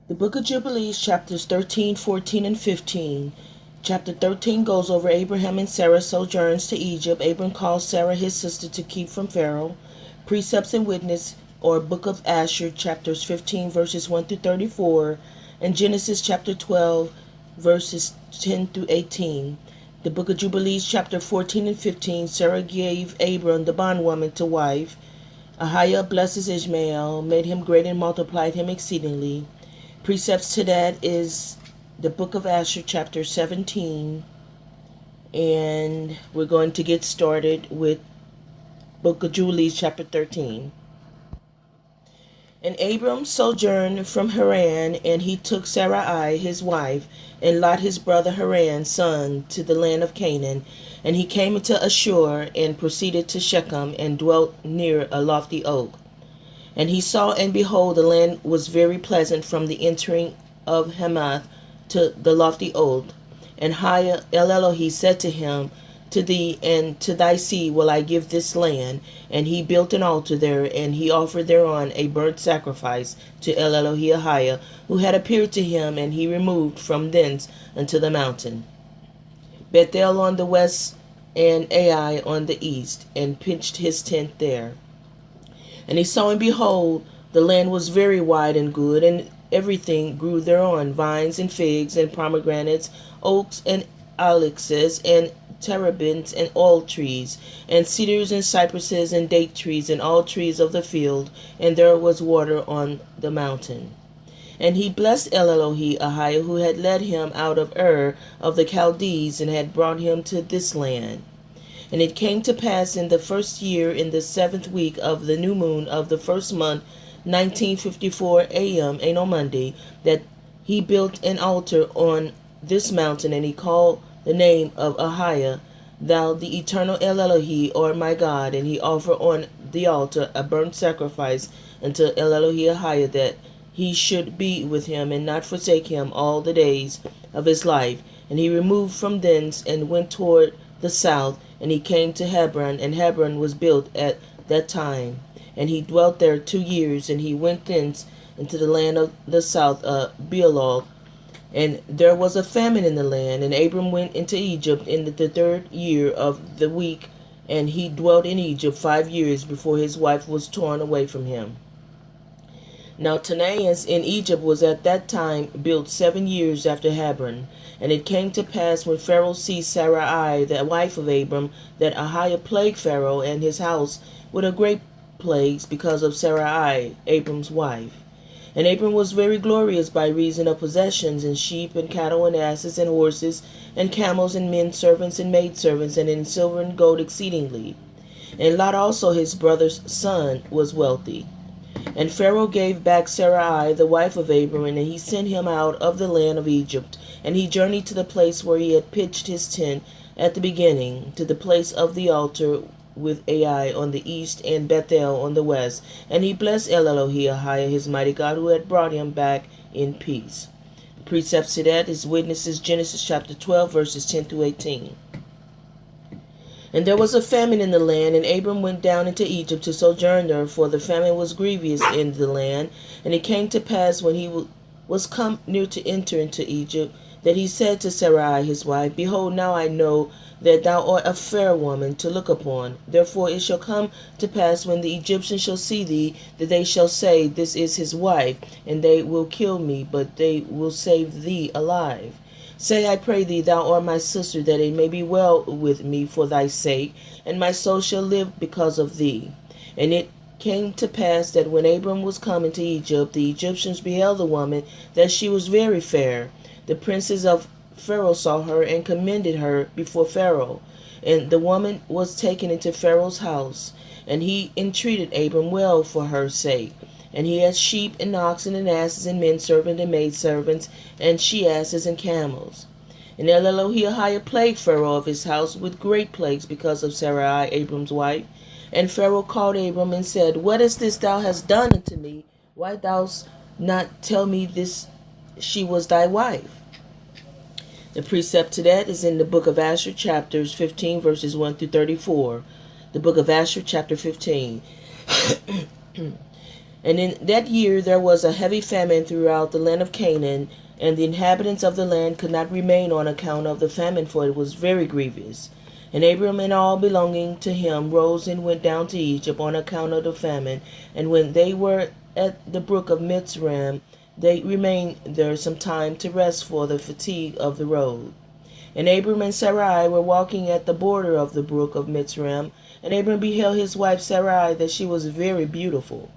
The book of Jubilees, chapters 13, 14, and 15. Chapter 13 goes over Abraham and Sarah's sojourns to Egypt. Abram calls Sarah his sister to keep from Pharaoh. Precepts and witness, or book of Asher, chapters 15, verses 1 through 34. And Genesis chapter 12, verses 10 through 18. The book of Jubilees, chapter 14 and 15. Sarah gave Abram the bondwoman to wife. Ahiah blesses Ishmael, made him great and multiplied him exceedingly. Precepts to that is the book of Asher, chapter 17. And we're going to get started with book of Jubilees, chapter 13. And Abram sojourned from Haran, and he took Sarai his wife, and Lot his brother Haran's son, to the land of Canaan. And he came into Ashur, and proceeded to Shechem, and dwelt near a lofty oak. And he saw, and behold, the land was very pleasant from the entering of Hamath to the lofty oak. And Hiah El Elohi said to him, To thee and to thy seed will I give this land. And he built an altar there, and he offered thereon a burnt sacrifice to El Elohi Ahiah, who had appeared to him, and he removed from thence unto the mountain Bethel on the west, and Ai on the east, and pitched his tent there. And he saw, and behold, the land was very wide and good, and everything grew thereon, vines and figs and pomegranates, oaks and alixes and terebinths and olive trees, and cedars and cypresses and date trees and all trees of the field, and there was water on the mountain. And he blessed El Elohi Ahiah, who had led him out of Ur of the Chaldees, and had brought him to this land. And it came to pass in the first year, in the 7th week of the new moon of the first month, 1954 a.m., a Monday, that he built an altar on this mountain, and he called the name of Ahiah, Thou the eternal El Elohi, or my God. And he offered on the altar a burnt sacrifice unto El Elohi Ahiah, that he should be with him, and not forsake him all the days of his life. And he removed from thence, and went toward the south, and he came to Hebron, and Hebron was built at that time. And he dwelt there 2 years, and he went thence into the land of the south, Bealog. And there was a famine in the land, and Abram went into Egypt in the 3rd year of the week, and he dwelt in Egypt 5 years before his wife was torn away from him. Now Tanais in Egypt was at that time built 7 years after Hebron. And it came to pass, when Pharaoh seized Sarai, the wife of Abram, that Ahiah plagued Pharaoh and his house with a great plagues because of Sarai, Abram's wife. And Abram was very glorious by reason of possessions, and sheep, and cattle, and asses, and horses, and camels, and men servants, and maidservants, and in silver and gold exceedingly. And Lot also his brother's son was wealthy. And Pharaoh gave back Sarai, the wife of Abram, and he sent him out of the land of Egypt. And he journeyed to the place where he had pitched his tent at the beginning, to the place of the altar, with Ai on the east and Bethel on the west. And he blessed El Elohi Ahiah, his mighty God, who had brought him back in peace. Precepts to that is witnesses, Genesis chapter 12, verses 10 through 18. And there was a famine in the land, and Abram went down into Egypt to sojourn there, for the famine was grievous in the land. And it came to pass, when he was come near to enter into Egypt, that he said to Sarai his wife, Behold, now I know that thou art a fair woman to look upon. Therefore it shall come to pass, when the Egyptians shall see thee, that they shall say, This is his wife, and they will kill me, but they will save thee alive. Say, I pray thee, thou art my sister, that it may be well with me for thy sake, and my soul shall live because of thee. And it came to pass that when Abram was come into Egypt, the Egyptians beheld the woman, that she was very fair. The princes of Pharaoh saw her, and commended her before Pharaoh. And the woman was taken into Pharaoh's house, and he entreated Abram well for her sake. And he had sheep and oxen and asses and men servants and maidservants and she asses and camels. And El Elohi Ahiah plagued Pharaoh of his house with great plagues because of Sarai, Abram's wife. And Pharaoh called Abram and said, What is this thou hast done unto me? Why dost not tell me this she was thy wife? The precept to that is in the book of Asher, chapters 15, verses 1 through 34. The book of Asher, chapter 15. And in that year there was a heavy famine throughout the land of Canaan, and the inhabitants of the land could not remain on account of the famine, for it was very grievous. And Abram and all belonging to him rose and went down to Egypt on account of the famine. And when they were at the brook of Mitzrayim, they remained there some time to rest for the fatigue of the road. And Abram and Sarai were walking at the border of the brook of Mitzrayim, and Abram beheld his wife Sarai, that she was very beautiful.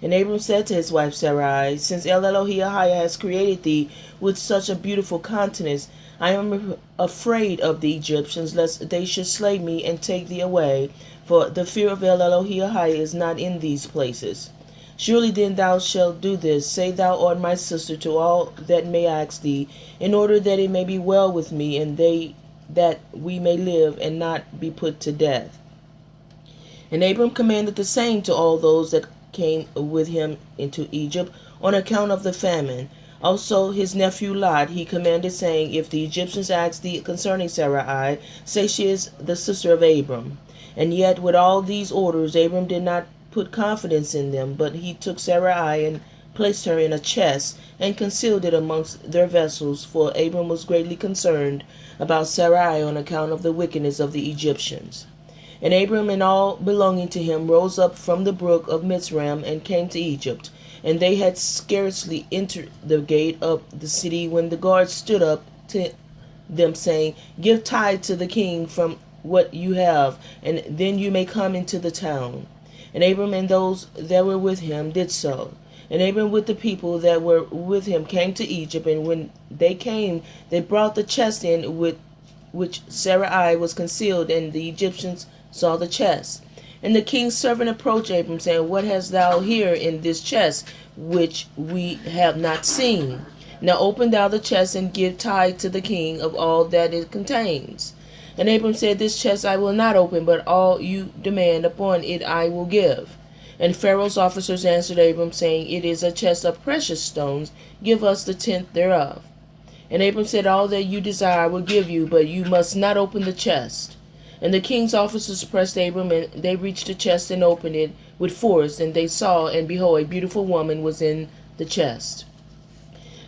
And Abram said to his wife Sarai, Since El Elohim has created thee with such a beautiful countenance, I am afraid of the Egyptians, lest they should slay me and take thee away, for the fear of El Elohim is not in these places. Surely then thou shalt do this, say thou art my sister to all that may ask thee, in order that it may be well with me, and that we may live and not be put to death. And Abram commanded the same to all those that came with him into Egypt on account of the famine. Also his nephew Lot he commanded, saying, If the Egyptians ask thee concerning Sarai, say she is the sister of Abram. And yet with all these orders Abram did not put confidence in them, but he took Sarai and placed her in a chest and concealed it amongst their vessels, for Abram was greatly concerned about Sarai on account of the wickedness of the Egyptians. And Abram and all belonging to him rose up from the brook of Mitzrayim and came to Egypt. And they had scarcely entered the gate of the city when the guards stood up to them, saying, Give tithe to the king from what you have, and then you may come into the town. And Abram and those that were with him did so. And Abram with the people that were with him came to Egypt, and when they came, they brought the chest in with which Sarai was concealed, and the Egyptians saw the chest. And the king's servant approached Abram, saying, What hast thou here in this chest, which we have not seen? Now open thou the chest, and give tithe to the king of all that it contains. And Abram said, This chest I will not open, but all you demand upon it I will give. And Pharaoh's officers answered Abram, saying, It is a chest of precious stones, give us the tenth thereof. And Abram said, All that you desire I will give you, but you must not open the chest. And the king's officers pressed Abram, and they reached the chest and opened it with force. And they saw, and behold, a beautiful woman was in the chest.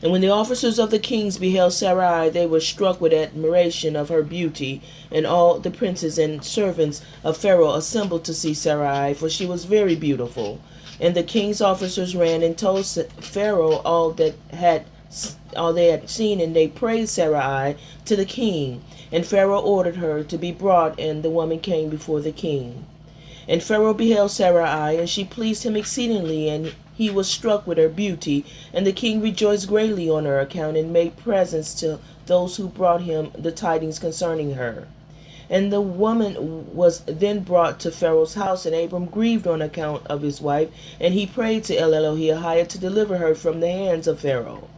And when the officers of the kings beheld Sarai, they were struck with admiration of her beauty. And all the princes and servants of Pharaoh assembled to see Sarai, for she was very beautiful. And the king's officers ran and told Pharaoh all they had seen, and they praised Sarai to the king. And Pharaoh ordered her to be brought, and the woman came before the king. And Pharaoh beheld Sarai, and she pleased him exceedingly, and he was struck with her beauty. And the king rejoiced greatly on her account, and made presents to those who brought him the tidings concerning her. And the woman was then brought to Pharaoh's house, and Abram grieved on account of his wife, and he prayed to El Elohim to deliver her from the hands of Pharaoh.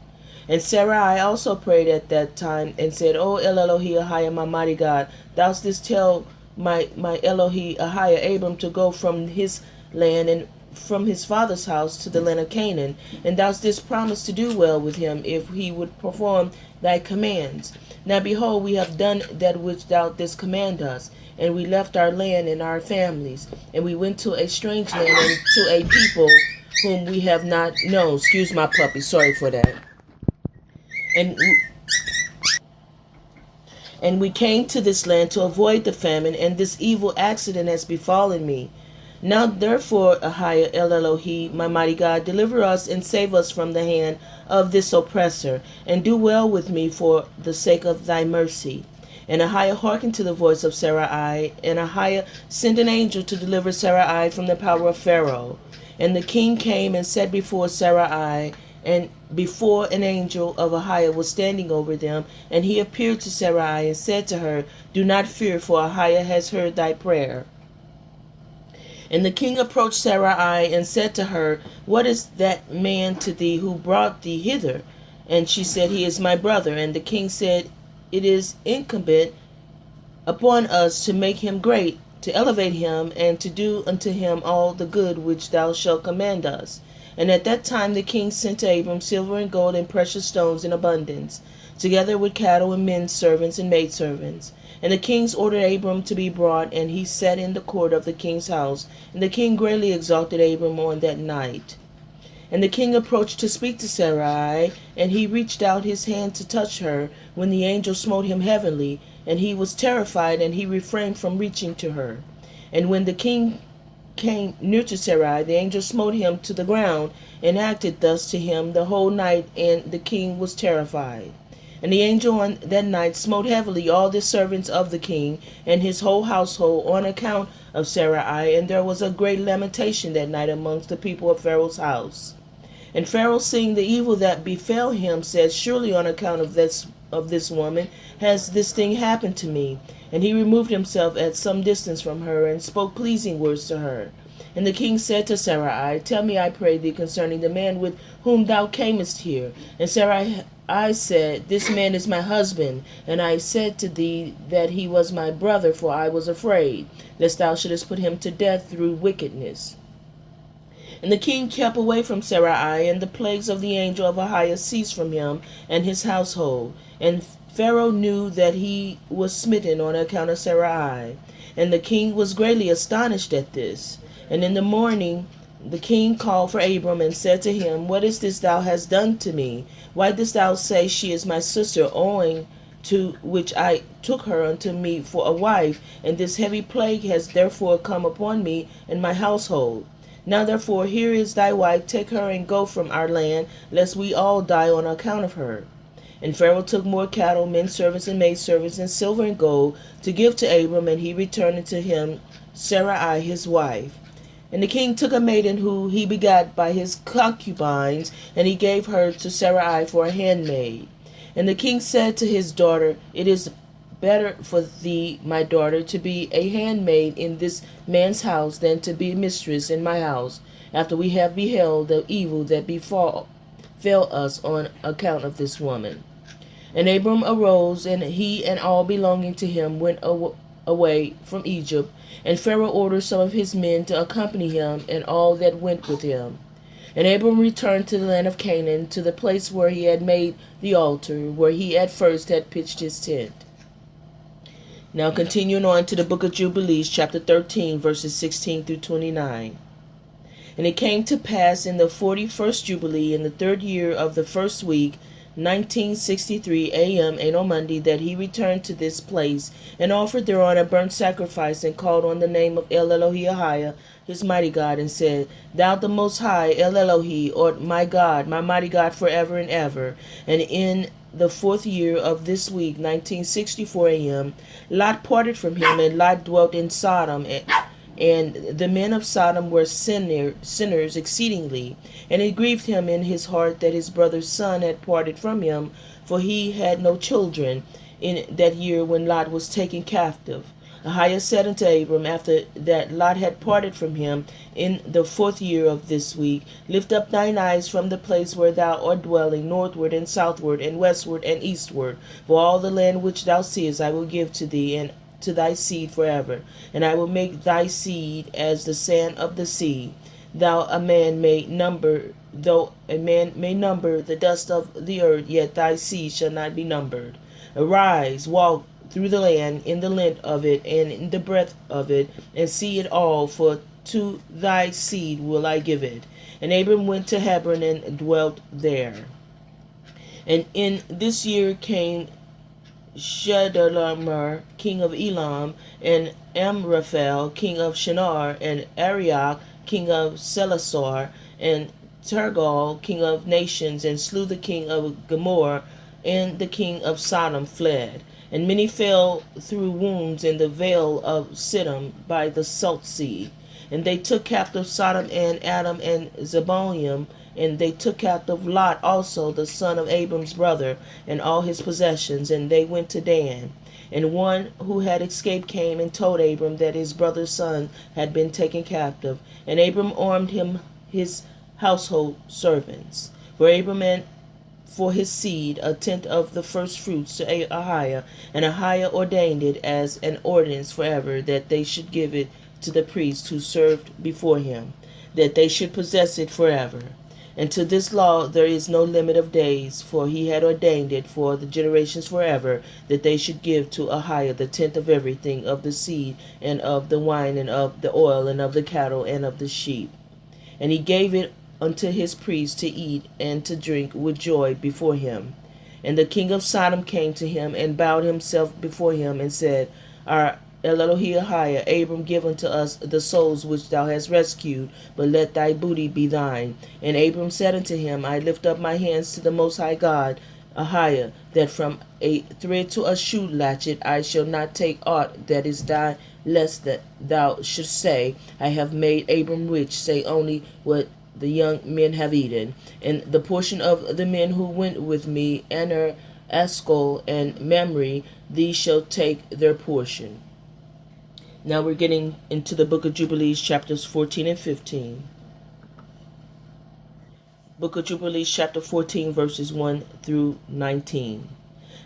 And Sarai also prayed at that time, and said, O El Elohim, my mighty God, thou didst tell my Elohim Abram to go from his land and from his father's house to the land of Canaan, and thou didst promise to do well with him if he would perform thy commands. Now behold, we have done that which thou didst command us, and we left our land and our families, and we went to a strange land and to a people whom we have not known. Excuse my puppy, sorry for that. And we came to this land to avoid the famine, and this evil accident has befallen me. Now therefore, Ahia El Elohim, my mighty God, deliver us and save us from the hand of this oppressor, and do well with me for the sake of thy mercy. And Ahia hearkened to the voice of Sarai, and Ahia sent an angel to deliver Sarai from the power of Pharaoh. And the king came and sat before Sarai, and before an angel of Ahia was standing over them, and he appeared to Sarai and said to her, Do not fear, for Ahia has heard thy prayer. And the king approached Sarai and said to her, What is that man to thee who brought thee hither? And she said, He is my brother. And the king said, It is incumbent upon us to make him great, to elevate him, and to do unto him all the good which thou shalt command us. And at that time the king sent to Abram silver and gold and precious stones in abundance, together with cattle and men servants and maidservants. And the kings ordered Abram to be brought, and he sat in the court of the king's house. And the king greatly exalted Abram on that night. And the king approached to speak to Sarai, and he reached out his hand to touch her, when the angel smote him heavily, and he was terrified, and he refrained from reaching to her. And when the king came near to Sarai, the angel smote him to the ground, and acted thus to him the whole night, and the king was terrified. And the angel on that night smote heavily all the servants of the king and his whole household on account of Sarai, and there was a great lamentation that night amongst the people of Pharaoh's house. And Pharaoh, seeing the evil that befell him, said, Surely on account of this woman has this thing happened to me. And he removed himself at some distance from her, and spoke pleasing words to her. And the king said to Sarai, Tell me, I pray thee, concerning the man with whom thou camest here. And Sarai said, This man is my husband. And I said to thee that he was my brother, for I was afraid, lest thou shouldest put him to death through wickedness. And the king kept away from Sarai, and the plagues of the angel of Ahiah ceased from him and his household. And Pharaoh knew that he was smitten on account of Sarai. And the king was greatly astonished at this. And in the morning the king called for Abram, and said to him, What is this thou hast done to me? Why dost thou say, She is my sister, owing to which I took her unto me for a wife? And this heavy plague has therefore come upon me and my household. Now therefore, here is thy wife, take her and go from our land, lest we all die on account of her. And Pharaoh took more cattle, men servants and maidservants, and silver and gold, to give to Abram, and he returned unto him Sarai his wife. And the king took a maiden who he begat by his concubines, and he gave her to Sarai for a handmaid. And the king said to his daughter, It is better for thee, my daughter, to be a handmaid in this man's house than to be mistress in my house, after we have beheld the evil that befell us on account of this woman. And Abram arose, and he and all belonging to him went away from Egypt. And Pharaoh ordered some of his men to accompany him, and all that went with him. And Abram returned to the land of Canaan, to the place where he had made the altar, where he at first had pitched his tent. Now continuing on to the book of Jubilees, chapter 13, verses 16 through 29. And it came to pass in the 41st Jubilee, in the 3rd year of the 1st week, 1963 a.m. and on Monday, that he returned to this place, and offered thereon a burnt sacrifice, and called on the name of El Elohi Ahiah, his mighty God, and said, Thou the Most High, El Elohi, art my God, my mighty God, forever and ever. And in the 4th year of this week, 1964 a.m., Lot parted from him, and Lot dwelt in Sodom, and the men of Sodom were sinners exceedingly. And it grieved him in his heart that his brother's son had parted from him, for he had no children in that year when Lot was taken captive. Ahiah said unto Abram, after that Lot had parted from him, in the 4th year of this week, Lift up thine eyes from the place where thou art dwelling, northward and southward and westward and eastward. For all the land which thou seest I will give to thee, and to thy seed forever. And I will make thy seed as the sand of the sea. Though a man may number the dust of the earth, yet thy seed shall not be numbered. Arise, walk through the land, in the length of it, and in the breadth of it, and see it all, for to thy seed will I give it. And Abram went to Hebron, and dwelt there. And in this year came Chedorlaomer, king of Elam, and Amraphel, king of Shinar, and Arioch, king of Selasar, and Tergal, king of nations, and slew the king of Gomorrah, and the king of Sodom fled. And many fell through wounds in the vale of Siddim by the salt sea. And they took captive Sodom and Adam and Zeboim, and they took captive Lot also, the son of Abram's brother, and all his possessions, and they went to Dan. And one who had escaped came and told Abram that his brother's son had been taken captive. And Abram armed him his household servants. For Abram and for his seed a tenth of the first fruits to Ahiah, and Ahiah ordained it as an ordinance forever, that they should give it to the priests who served before him, that they should possess it forever. And to this law there is no limit of days, for he had ordained it for the generations forever, that they should give to Ahiah the tenth of everything, of the seed, and of the wine, and of the oil, and of the cattle, and of the sheep. And he gave it unto his priests to eat and to drink with joy before him. And the king of Sodom came to him and bowed himself before him and said, Our Elohim, Abram, give unto us the souls which thou hast rescued, but let thy booty be thine. And Abram said unto him, I lift up my hands to the Most High God, Ahiah, that from a thread to a shoe latchet I shall not take aught that is thine, lest that thou shouldst say, I have made Abram rich. Say only what the young men have eaten, and the portion of the men who went with me, Aner, Eshcol, and Mamre, these shall take their portion. Now we're getting into the book of Jubilees, chapters 14 and 15. Book of Jubilees, chapter 14, verses 1 through 19.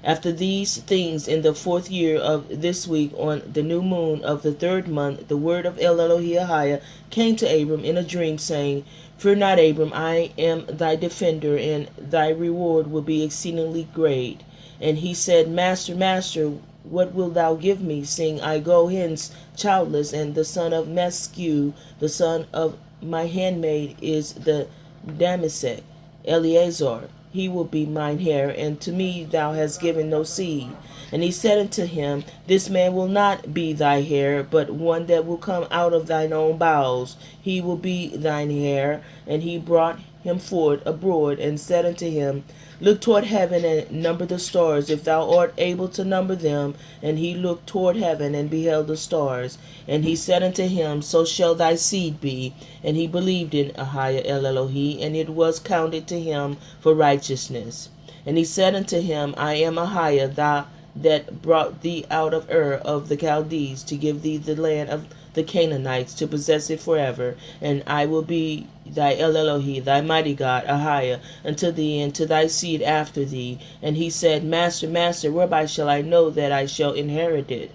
After these things, in the 4th year of this week, on the new moon of the 3rd month, the word of Elohim came to Abram in a dream, saying, Fear not, Abram, I am thy defender, and thy reward will be exceedingly great. And he said, Master, Master, what wilt thou give me, seeing I go hence childless, and the son of Mescu, the son of my handmaid, is the Damasek, Eleazar? He will be mine heir, and to me thou hast given no seed. And he said unto him, This man will not be thy heir, but one that will come out of thine own bowels. He will be thine heir. And he brought him forth abroad, and said unto him, Look toward heaven, and number the stars, if thou art able to number them. And he looked toward heaven, and beheld the stars. And he said unto him, So shall thy seed be. And he believed in Ahiah Elohim, and it was counted to him for righteousness. And he said unto him, I am Ahiah, thou that brought thee out of Ur of the Chaldees, to give thee the land of the Canaanites, to possess it forever. And I will be thy Elohim, thy mighty God, Ahiah, unto thee and to thy seed after thee. And he said, Master, Master, whereby shall I know that I shall inherit it?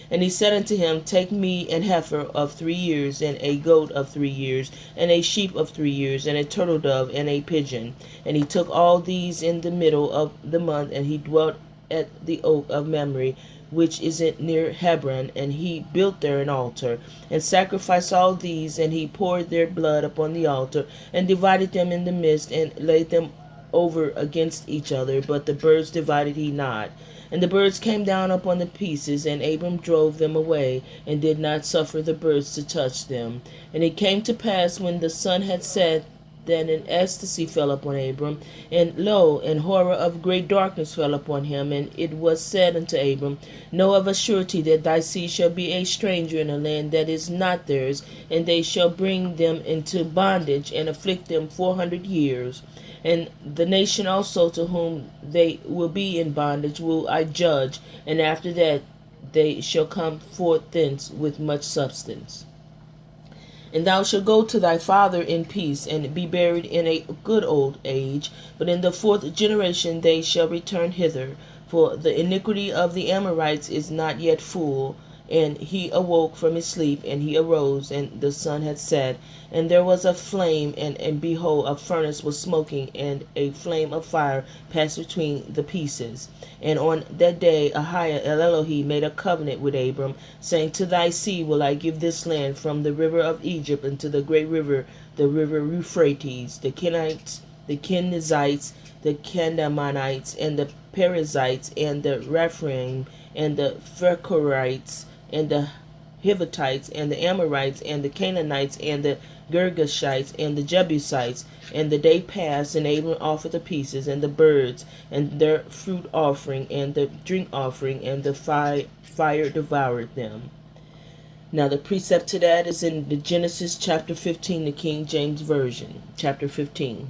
And he said unto him, Take me an heifer of 3 years, and a goat of 3 years, and a sheep of 3 years, and a turtle dove, and a pigeon. And he took all these in the middle of the month, and he dwelt at the oak of Mamre, which is near Hebron, and he built there an altar, and sacrificed all these, and he poured their blood upon the altar, and divided them in the midst, and laid them over against each other, but the birds divided he not. And the birds came down upon the pieces, and Abram drove them away, and did not suffer the birds to touch them. And it came to pass, when the sun had set, that an ecstasy fell upon Abram, and lo, an horror of great darkness fell upon him. And it was said unto Abram, Know of a surety that thy seed shall be a stranger in a land that is not theirs, and they shall bring them into bondage, and afflict them 400 years. And the nation also to whom they will be in bondage will I judge, and after that they shall come forth thence with much substance. And thou shalt go to thy father in peace, and be buried in a good old age. But in the 4th generation they shall return hither. For the iniquity of the Amorites is not yet full. And he awoke from his sleep, and he arose, and the sun had set. And there was a flame, and behold, a furnace was smoking, and a flame of fire passed between the pieces. And on that day Ahiah Elohim made a covenant with Abram, saying, To thy seed will I give this land, from the river of Egypt unto the great river, the river Euphrates, the Kenites, the Kenizzites, the Canaanites, and the Perizzites, and the Rephaim, and the Pherites, and the Hivitites, and the Amorites, and the Canaanites, and the Girgashites, and the Jebusites. And the day passed, and Abram offered the pieces, and the birds, and their fruit offering, and the drink offering, and the fire devoured them. Now the precept to that is in the Genesis chapter 15, the King James Version, chapter 15.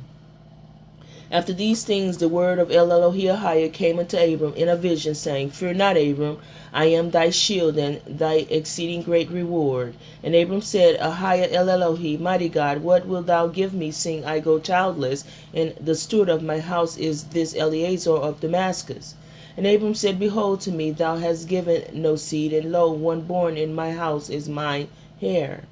After these things the word of Elohim came unto Abram in a vision, saying, Fear not, Abram, I am thy shield and thy exceeding great reward. And Abram said, Ahiah Elohim, mighty God, what wilt thou give me, seeing I go childless, and the steward of my house is this Eleazar of Damascus? And Abram said, Behold, to me thou hast given no seed, and lo, one born in my house is mine heir.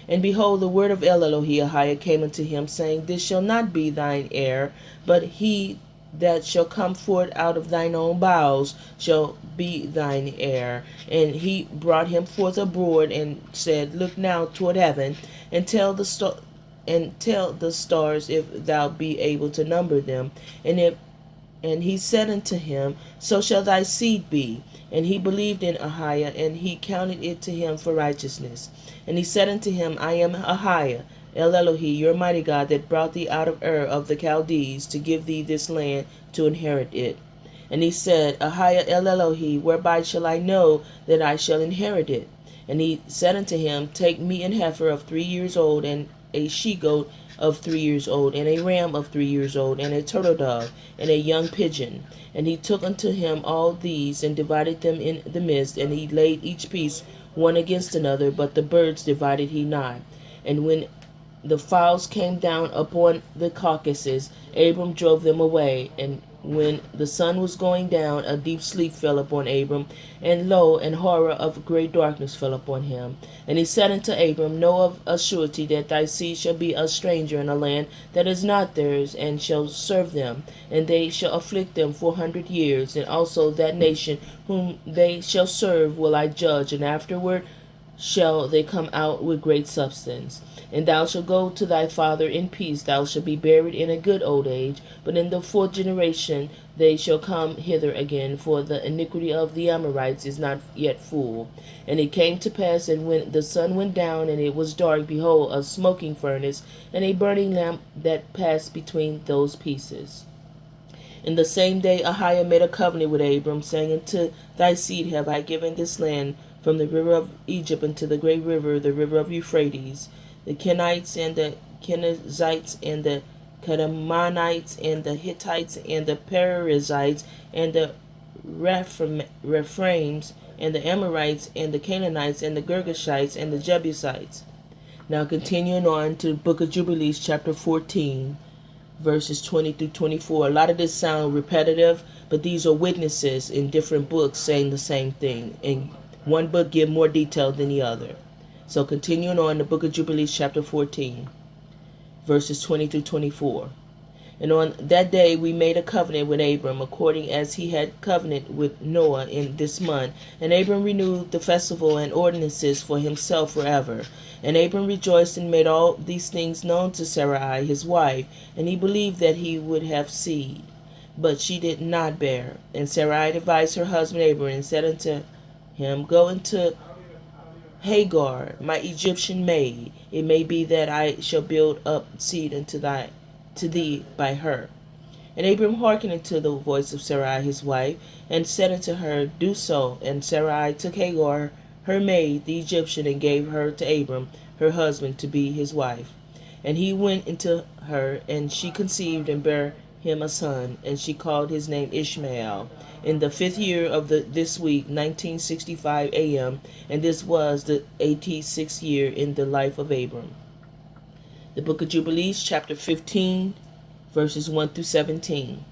And behold, the word of Elohim came unto him, saying, This shall not be thine heir, but he that shall come forth out of thine own bowels shall be thine heir. And he brought him forth abroad, and said, Look now toward heaven, and tell the and tell the stars if thou be able to number them. And he said unto him, So shall thy seed be. And he believed in Ahiah, and he counted it to him for righteousness. And he said unto him, I am Ahiah, El Elohi, your mighty God, that brought thee out of Ur of the Chaldees, to give thee this land to inherit it. And he said, Ahiah El Elohi, whereby shall I know that I shall inherit it? And he said unto him, Take me an heifer of 3 years old, and a she-goat of 3 years old, and a ram of 3 years old, and a turtle dove, and a young pigeon. And he took unto him all these, and divided them in the midst, and he laid each piece one against another, but the birds divided he not. And when the fowls came down upon the carcasses, Abram drove them away. And when the sun was going down, a deep sleep fell upon Abram, and lo, an horror of great darkness fell upon him. And he said unto Abram, Know of a surety that thy seed shall be a stranger in a land that is not theirs, and shall serve them, and they shall afflict them 400 years. And also that nation whom they shall serve will I judge, and afterward shall they come out with great substance. And thou shalt go to thy father in peace, thou shalt be buried in a good old age. But in the 4th generation they shall come hither again, for the iniquity of the Amorites is not yet full. And it came to pass, and when the sun went down, and it was dark, behold, a smoking furnace, and a burning lamp that passed between those pieces. In the same day Ahiah made a covenant with Abram, saying, Unto thy seed have I given this land, from the river of Egypt unto the great river, the river of Euphrates. The Kenites and the Kenizzites and the Kadmonites and the Hittites and the Perizzites and the Rephraims and the Amorites and the Canaanites and the Girgashites and the Jebusites. Now continuing on to the book of Jubilees chapter 14, verses 20 through 24. A lot of this sound repetitive, but these are witnesses in different books saying the same thing, and one book give more detail than the other. So continuing on, the book of Jubilees chapter 14, verses 20 through 24. And on that day we made a covenant with Abram, according as he had covenant with Noah in this month. And Abram renewed the festival and ordinances for himself forever. And Abram rejoiced and made all these things known to Sarai his wife, and he believed that he would have seed. But she did not bear. And Sarai advised her husband Abram, and said unto him, Go into Hagar, my Egyptian maid. It may be that I shall build up seed unto thee by her. And Abram hearkened unto the voice of Sarai his wife, and said unto her, Do so. And Sarai took Hagar, her maid, the Egyptian, and gave her to Abram, her husband, to be his wife. And he went into her, and she conceived and bare him a son, and she called his name Ishmael, in the 5th year of this week, 1965 a.m., and this was the 86th year in the life of Abram. The book of Jubilees, chapter 15, verses 1 through 17.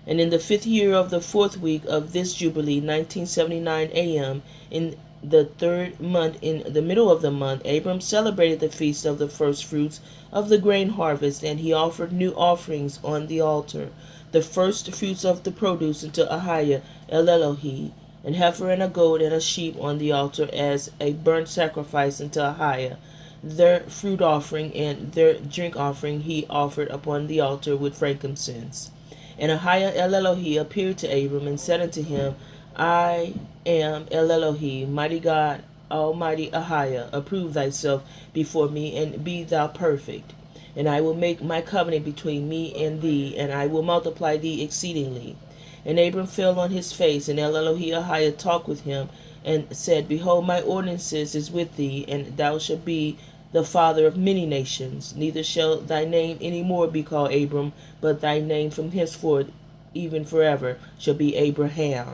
And in the 5th year of the 4th week of this Jubilee, 1979 a.m., in the 3rd month, in the middle of the month, Abram celebrated the feast of the first fruits of the grain harvest, and he offered new offerings on the altar, the first fruits of the produce unto Ahiah El Elohi, an heifer and a goat and a sheep on the altar as a burnt sacrifice unto Ahiah. Their fruit offering and their drink offering he offered upon the altar with frankincense. And Ahiah El Elohi appeared to Abram and said unto him, I am El Elohi, mighty God, Almighty Ahiah. Approve thyself before me, and be thou perfect. And I will make my covenant between me and thee, and I will multiply thee exceedingly. And Abram fell on his face, and El Elohi Ahiah talked with him, and said, Behold, my ordinances is with thee, and thou shalt be the father of many nations. Neither shall thy name any more be called Abram, but thy name from henceforth, even forever, shall be Abraham.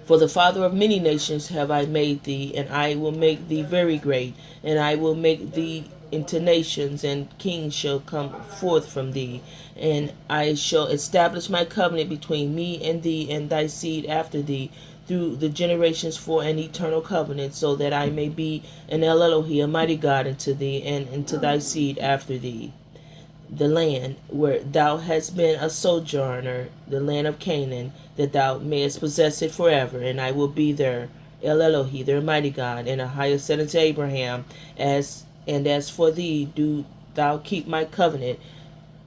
For the father of many nations have I made thee, and I will make thee very great, and I will make thee into nations, and kings shall come forth from thee. And I shall establish my covenant between me and thee and thy seed after thee through the generations for an eternal covenant, so that I may be an El Elohi, a mighty God unto thee, and unto thy seed after thee. The land where thou hast been a sojourner, the land of Canaan, that thou mayest possess it forever, and I will be there, El Elohi, their mighty God. And Ahiah said unto Abraham, As And as for thee, do thou keep my covenant,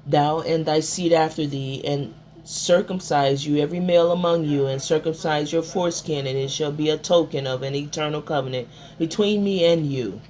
thou and thy seed after thee, and circumcise you every male among you, and circumcise your foreskin, and it shall be a token of an eternal covenant between me and you.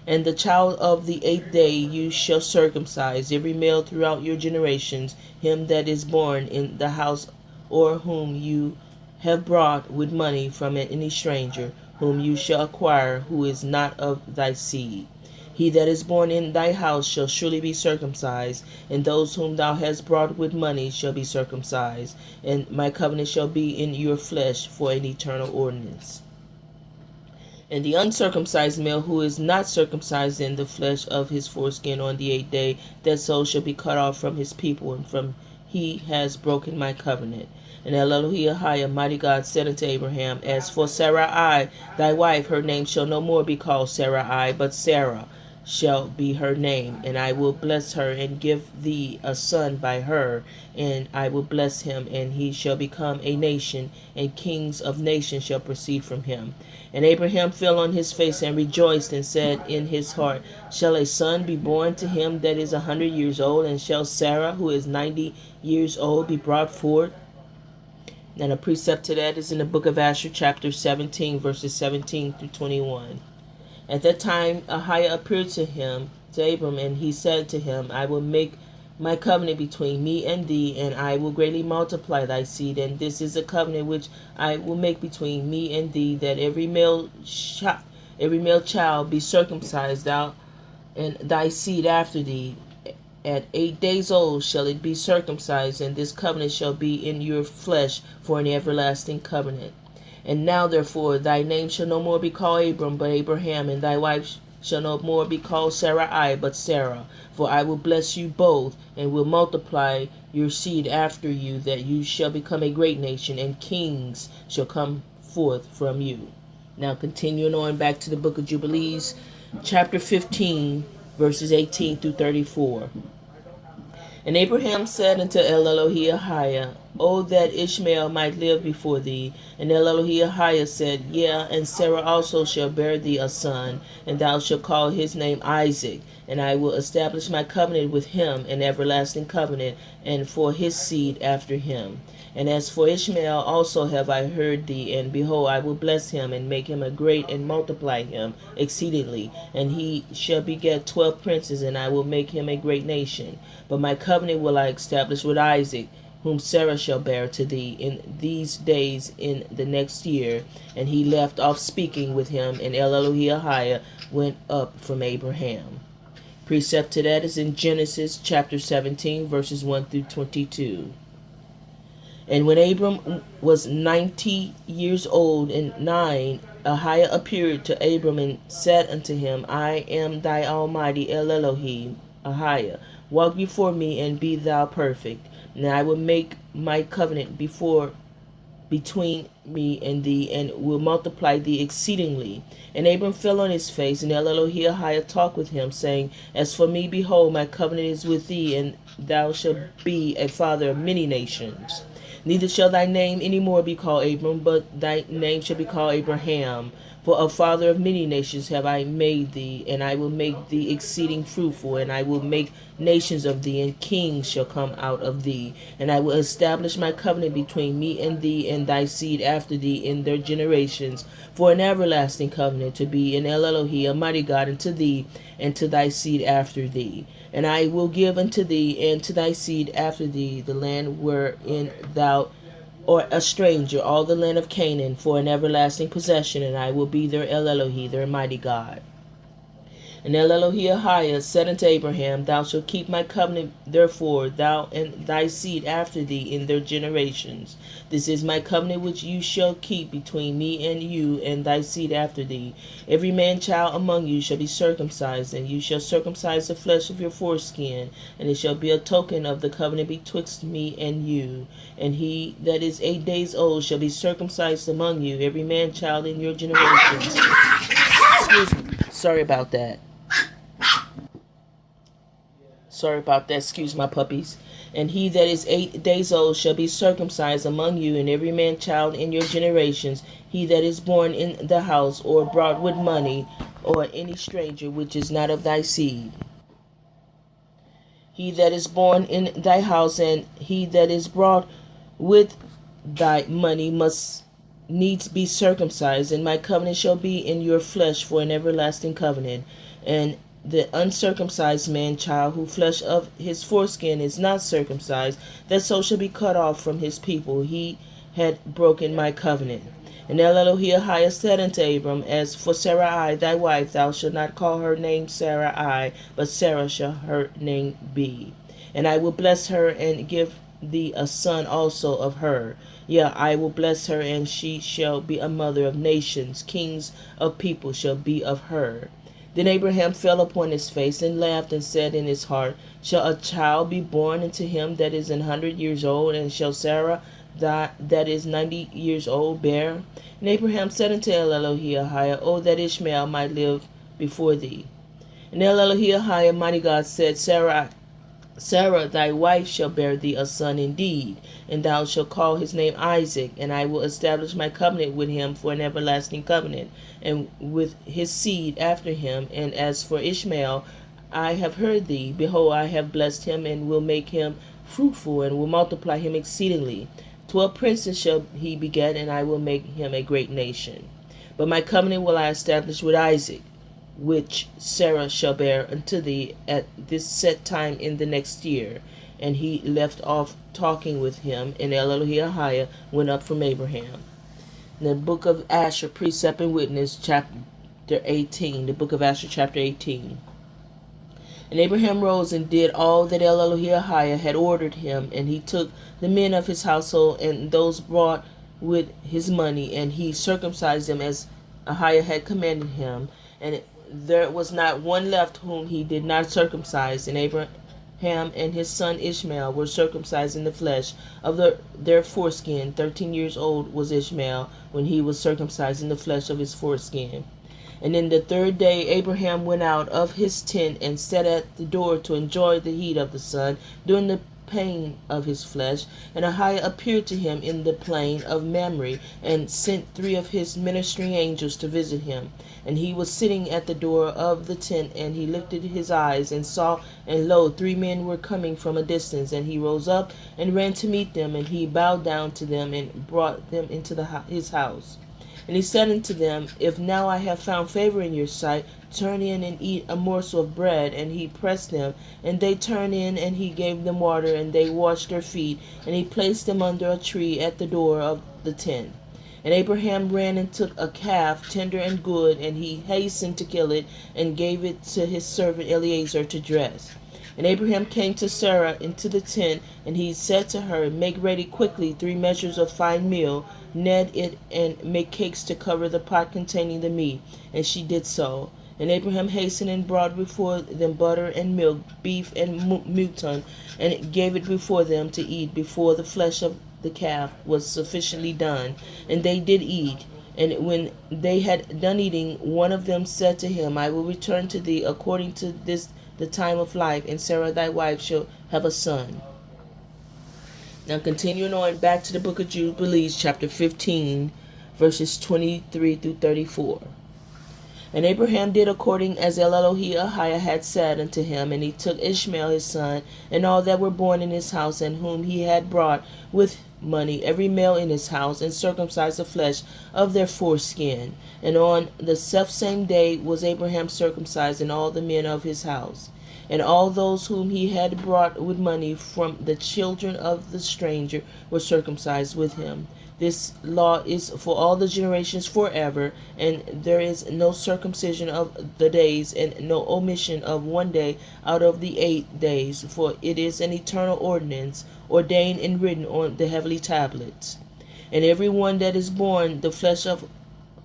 And the child of the 8th day you shall circumcise, every male throughout your generations, him that is born in the house, or whom you have brought with money from any stranger, whom you shall acquire, who is not of thy seed. He that is born in thy house shall surely be circumcised, and those whom thou hast brought with money shall be circumcised. And my covenant shall be in your flesh for an eternal ordinance. And the uncircumcised male who is not circumcised in the flesh of his foreskin on the 8th day, that soul shall be cut off from his people, and from he has broken my covenant. And Elohim, mighty God, said unto Abraham, As for Sarai, thy wife, her name shall no more be called Sarai, but Sarah shall be her name. And I will bless her, and give thee a son by her. And I will bless him, and he shall become a nation, and kings of nations shall proceed from him. And Abraham fell on his face and rejoiced, and said in his heart, Shall a son be born to him that is 100 years old? And shall Sarah, who is 90 years old, be brought forth? And a precept to that is in the book of Asher, chapter 17, verses 17 through 21. At that time Ahiah appeared to Abram, and he said to him, I will make my covenant between me and thee, and I will greatly multiply thy seed. And this is a covenant which I will make between me and thee, that every male child be circumcised, thou and thy seed after thee. At 8 days old shall it be circumcised, and this covenant shall be in your flesh for an everlasting covenant. And now therefore thy name shall no more be called Abram, but Abraham, and thy wife shall no more be called Sarai, but Sarah. For I will bless you both, and will multiply your seed after you, that you shall become a great nation, and kings shall come forth from you. Now continuing on back to the book of Jubilees, chapter 15, verses 18 through 34. And Abraham said unto Elohim, O that Ishmael might live before thee. And Elohim said, Yea, and Sarah also shall bear thee a son, and thou shalt call his name Isaac. And I will establish my covenant with him, an everlasting covenant, and for his seed after him. And as for Ishmael also have I heard thee, and behold, I will bless him, and make him a great, and multiply him exceedingly. And he shall beget 12 princes, and I will make him a great nation. But my covenant will I establish with Isaac, whom Sarah shall bear to thee in these days in the next year. And he left off speaking with him, and Elohim went up from Abraham. Precept to that is in Genesis chapter 17, verses 1 through 22. And when Abram was 90 years old and 9, Ahiah appeared to Abram and said unto him, I am thy almighty Elohim, Ahiah. Walk before me and be thou perfect. And I will make my covenant between me and thee, and will multiply thee exceedingly. And Abram fell on his face, and Elohim talked with him, saying, As for me, behold, my covenant is with thee, and thou shalt be a father of many nations. Neither shall thy name any more be called Abram, but thy name shall be called Abraham. For a father of many nations have I made thee, and I will make thee exceeding fruitful, and I will make nations of thee, and kings shall come out of thee. And I will establish my covenant between me and thee, and thy seed after thee in their generations, for an everlasting covenant, to be in Elohim, a mighty God, unto thee, and to thy seed after thee. And I will give unto thee, and to thy seed after thee, the land wherein thou or a stranger, all the land of Canaan, for an everlasting possession, and I will be their Elohim, their mighty God. And Elohim said unto Abraham, Thou shalt keep my covenant, therefore, thou and thy seed after thee in their generations. This is my covenant which you shall keep between me and you and thy seed after thee. Every man child among you shall be circumcised, and you shall circumcise the flesh of your foreskin, and it shall be a token of the covenant betwixt me and you. And he that is 8 days old shall be circumcised among you, every man child in your generations. Excuse me. Sorry about that. Excuse my puppies. And he that is 8 days old shall be circumcised among you, and every man child in your generations, he that is born in the house, or brought with money, or any stranger which is not of thy seed. He that is born in thy house, and he that is brought with thy money, must needs be circumcised, and my covenant shall be in your flesh for an everlasting covenant. And the uncircumcised man child, who flesh of his foreskin is not circumcised, that so shall be cut off from his people. He had broken my covenant. And Elohim said unto Abram, As for Sarai thy wife, thou shalt not call her name Sarai, but Sarah shall her name be. And I will bless her, and give thee a son also of her. Yea, I will bless her, and she shall be a mother of nations. Kings of people shall be of her. Then Abraham fell upon his face, and laughed, and said in his heart, Shall a child be born unto him that is 100 years old? And shall Sarah that is 90 years old bear? And Abraham said unto Elohim, O that Ishmael might live before thee. And Elohim, mighty God, said, Sarah thy wife shall bear thee a son indeed, and thou shalt call his name Isaac, and I will establish my covenant with him for an everlasting covenant, and with his seed after him. And as for Ishmael, I have heard thee. Behold, I have blessed him, and will make him fruitful, and will multiply him exceedingly. 12 princes shall he beget, and I will make him a great nation. But my covenant will I establish with Isaac, which Sarah shall bear unto thee at this set time in the next year. And he left off talking with him, and Elohim went up from Abraham. In the book of Asher, Precept and Witness, chapter 18. The book of Asher, chapter 18. And Abraham rose and did all that Elohim had ordered him, and he took the men of his household and those brought with his money, and he circumcised them as Ahiah had commanded him. And there was not one left whom he did not circumcise. And Abraham and his son Ishmael were circumcised in the flesh of their foreskin. 13 years old was Ishmael when he was circumcised in the flesh of his foreskin. And in the 3rd day Abraham went out of his tent and sat at the door to enjoy the heat of the sun during the pain of his flesh. And Ahiah appeared to him in the plain of Mamre, and sent 3 of his ministering angels to visit him. And he was sitting at the door of the tent, and he lifted his eyes and saw, and lo, 3 men were coming from a distance. And he rose up and ran to meet them, and he bowed down to them and brought them into his house. And he said unto them, If now I have found favor in your sight, turn in and eat a morsel of bread. And he pressed them, and they turned in, and he gave them water, and they washed their feet, and he placed them under a tree at the door of the tent. And Abraham ran and took a calf, tender and good, and he hastened to kill it, and gave it to his servant Eliezer to dress. And Abraham came to Sarah into the tent, and he said to her, Make ready quickly 3 measures of fine meal, knead it, and make cakes to cover the pot containing the meat. And she did so. And Abraham hastened and brought before them butter and milk, beef and mutton, and gave it before them to eat, before the flesh of the calf was sufficiently done. And they did eat. And when they had done eating, one of them said to him, I will return to thee according to the time of life, and Sarah thy wife shall have a son. Now continuing on back to the book of Jubilees, chapter 15, verses 23 through 34. And Abraham did according as Elohim had said unto him, and he took Ishmael his son, and all that were born in his house, and whom he had brought with money, every male in his house, and circumcised the flesh of their foreskin. And on the selfsame day was Abraham circumcised, and all the men of his house. And all those whom he had brought with money from the children of the stranger were circumcised with him. This law is for all the generations forever, and there is no circumcision of the days, and no omission of 1 day out of the 8 days, for it is an eternal ordinance, ordained and written on the heavenly tablets. And every one that is born, the flesh of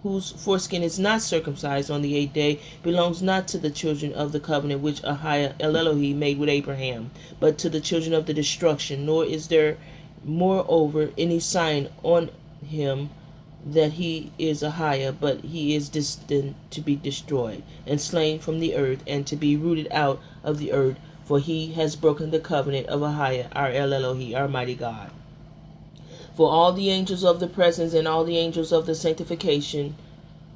whose foreskin is not circumcised on the 8th day, belongs not to the children of the covenant which Ahiah Elohim made with Abraham, but to the children of the destruction. Nor is there moreover any sign on him that he is Ahiah, but he is destined to be destroyed, and slain from the earth, and to be rooted out of the earth, for he has broken the covenant of Ahiah, our Elohim, our mighty God. For all the angels of the presence and all the angels of the sanctification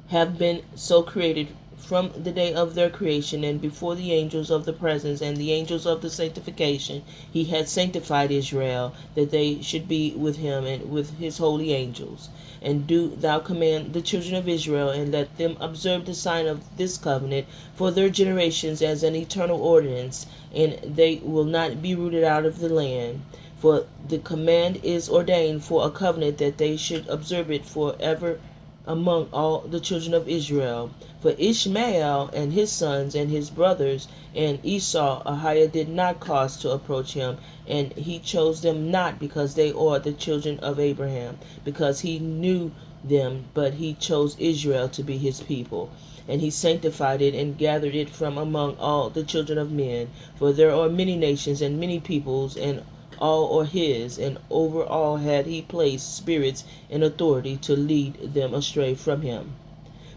have been so created from the day of their creation, and before the angels of the presence and the angels of the sanctification, he had sanctified Israel, that they should be with him and with his holy angels. And do thou command the children of Israel, and let them observe the sign of this covenant for their generations as an eternal ordinance, and they will not be rooted out of the land. For the command is ordained for a covenant, that they should observe it forever among all the children of Israel. For Ishmael and his sons and his brothers and Esau, Ahiah did not cause to approach him, and he chose them not because they are the children of Abraham, because he knew them, but he chose Israel to be his people. And he sanctified it and gathered it from among all the children of men. For there are many nations and many peoples, and all are his, and over all had he placed spirits in authority to lead them astray from him.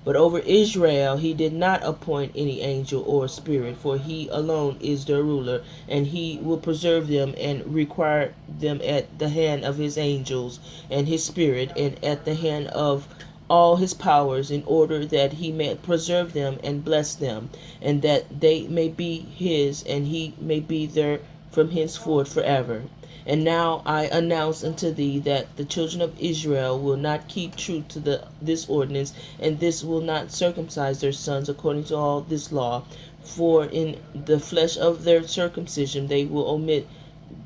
But over Israel he did not appoint any angel or spirit, for he alone is their ruler, and he will preserve them and require them at the hand of his angels and his spirit, and at the hand of all his powers, in order that he may preserve them and bless them, and that they may be his, and he may be their from henceforth forever. And now I announce unto thee that the children of Israel will not keep true to this ordinance, and this will not circumcise their sons according to all this law. For in the flesh of their circumcision they will omit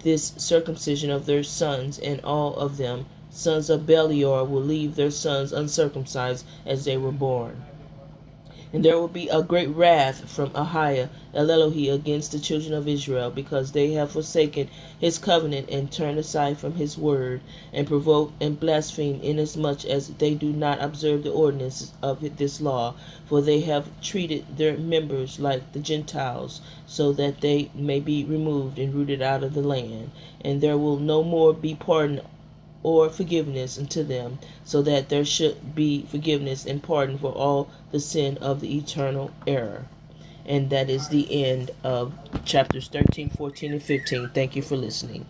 this circumcision of their sons, and all of them, sons of Beliar, will leave their sons uncircumcised as they were born. And there will be a great wrath from Ahiah Elohi against the children of Israel, because they have forsaken his covenant and turned aside from his word, and provoke and blaspheme, inasmuch as they do not observe the ordinances of this law. For they have treated their members like the Gentiles, so that they may be removed and rooted out of the land. And there will no more be pardon or forgiveness unto them, so that there should be forgiveness and pardon for all the sin of the eternal error. And that is the end of chapters 13, 14, and 15. Thank you for listening.